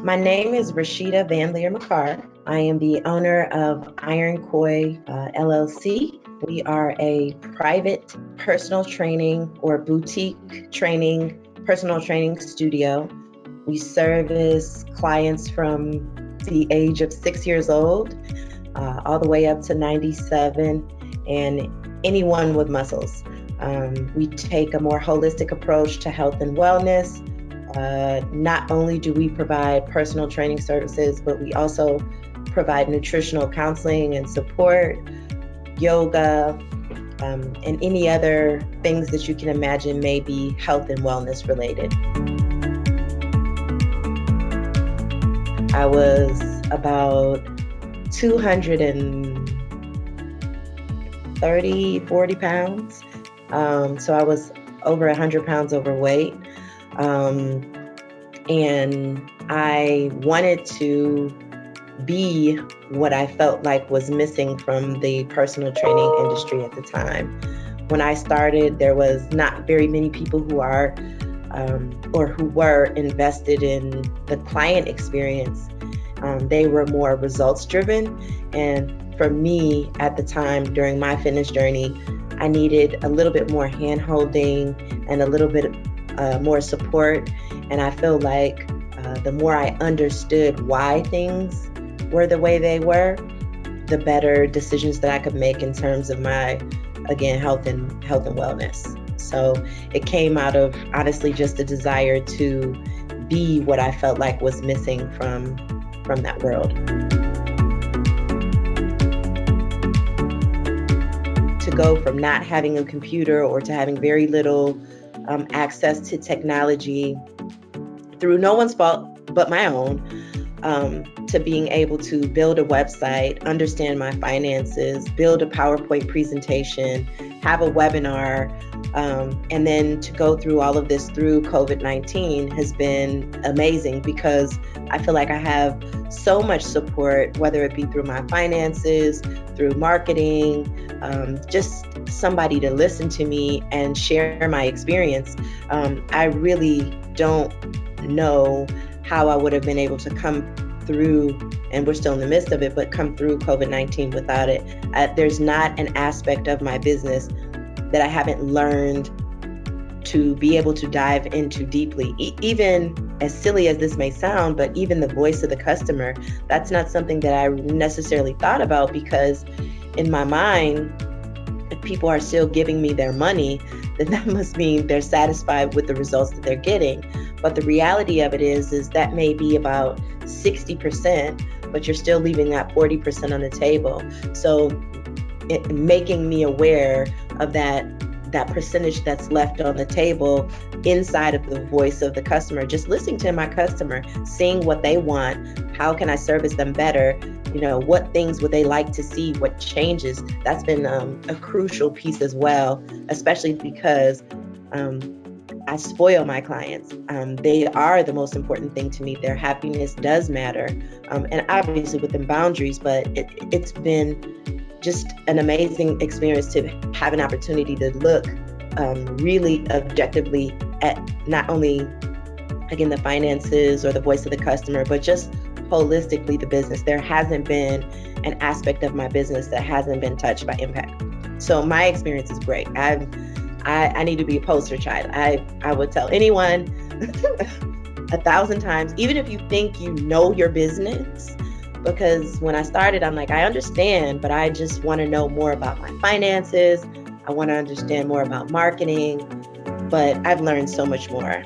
My name is Rashida VanLeer-McHargh. I am the owner of Iron Koi LLC. We are a private personal training or boutique training, personal training studio. We service clients from the age of 6 years old all the way up to 97 and anyone with muscles. We take a more holistic approach to health and wellness. Not only do we provide personal training services, but we also provide nutritional counseling and support, yoga, and any other things that you can imagine may be health and wellness related. I was about 230, 40 pounds. So I was over 100 pounds overweight. And I wanted to be what I felt like was missing from the personal training industry at the time. When I started, there was not very many people who are or who were invested in the client experience. They were more results driven. And for me at the time during my fitness journey, I needed a little bit more hand holding and a little bit more support. And I feel like the more I understood why things were the way they were, the better decisions that I could make in terms of my, again, health and wellness. So it came out of honestly just a desire to be what I felt like was missing from that world. To go from not having a computer or to having very little access to technology through no one's fault but my own, to being able to build a website, understand my finances, build a PowerPoint presentation, have a webinar, and then to go through all of this through COVID-19 has been amazing because I feel like I have so much support, whether it be through my finances, through marketing, just somebody to listen to me and share my experience. I really don't know how I would have been able to come through, and we're still in the midst of it, but come through COVID-19 without it. There's not an aspect of my business that I haven't learned to be able to dive into deeply. Even as silly as this may sound, but even the voice of the customer, that's not something that I necessarily thought about because in my mind, if people are still giving me their money, then that must mean they're satisfied with the results that they're getting. But the reality of it is that may be about 60%, but you're still leaving that 40% on the table. So making me aware of that percentage that's left on the table inside of the voice of the customer, just listening to my customer, seeing what they want, how can I service them better, what things would they like to see, what changes. That's been a crucial piece as well, especially because I spoil my clients. They are the most important thing to me. Their happiness does matter. And obviously within boundaries, but it's been just an amazing experience to have an opportunity to look really objectively at not only, again, the finances or the voice of the customer, but just holistically the business. There hasn't been an aspect of my business that hasn't been touched by impact. So my experience is great. I need to be a poster child. I would tell anyone 1,000 times, even if you think you know your business, because when I started, I'm like, I understand, but I just want to know more about my finances. I want to understand more about marketing, but I've learned so much more.